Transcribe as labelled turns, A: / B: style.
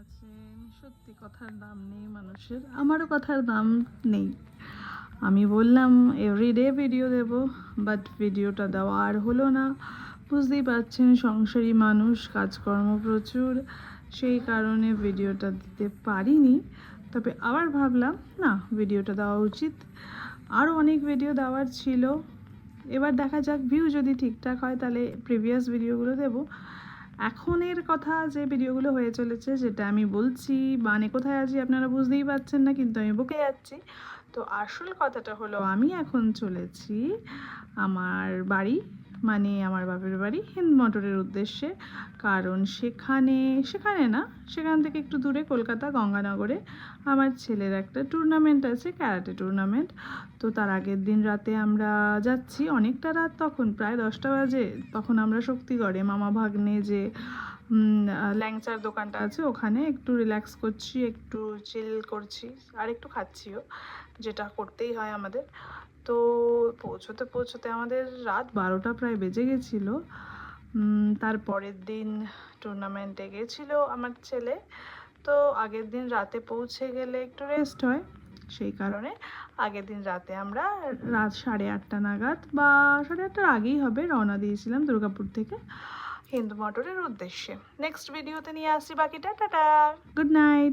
A: আছে সত্যি কথার দাম নেই মানুষের, আমারও কথার দাম নেই। আমি বললাম এভরিডে ভিডিও দেব, বাট ভিডিওটা দেওয়া আর হলো না। বুঝতেই পারছেন সংসারী মানুষ, কাজকর্ম প্রচুর, সেই কারণে ভিডিওটা দিতে পারিনি। তবে আবার ভাবলাম না, ভিডিওটা দেওয়া উচিত। আরও অনেক ভিডিও দেওয়ার ছিল, এবার দেখা যাক ভিউ যদি ঠিকঠাক হয় তাহলে প্রিভিয়াস ভিডিওগুলো দেব। এখনের কথা যে ভিডিওগুলো হয়ে চলেছে যেটা আমি বলছি, মানে কোথায় আছি আপনারা বুঝতেই পারছেন না, কিন্তু আমি বকে যাচ্ছি। তো আসল কথাটা হলো আমি এখন চলেছি আমার বাড়ি, মানে আমার বাপের বাড়ি হিন্দ মোটরের উদ্দেশ্যে। কারণ সেখান থেকে একটু দূরে কলকাতা গঙ্গানগরে আমার ছেলের একটা টুর্নামেন্ট আছে, ক্যারাটে টুর্নামেন্ট। তো তার আগের দিন রাতে আমরা যাচ্ছি, অনেকটা রাত, তখন প্রায় 10টা বাজে। তখন আমরা শক্তিগড়ে মামা ভাগ্নে যে ল্যাংচার দোকানটা আছে ওখানে একটু রিল্যাক্স করছি, একটু চিল করছি, আর একটু খাচ্ছিও, যেটা করতেই হয় আমাদের। তো পৌঁছতে আমাদের রাত 12টা প্রায় বেজে গেছিলো। তারপরের দিন টুর্নামেন্টে গেছিলো আমার ছেলে। তো আগের দিন রাতে পৌঁছে গেলে একটু রেস্ট হয়, সেই কারণে আগের দিন রাতে আমরা রাত 8:30 নাগাদ বা 8:30টার আগেই হবে রওনা দিয়েছিলাম দুর্গাপুর থেকে হিন্দ মোটরের উদ্দেশ্যে। নেক্সট ভিডিওতে নিয়ে আসছি বাকিটা। Tata, good night.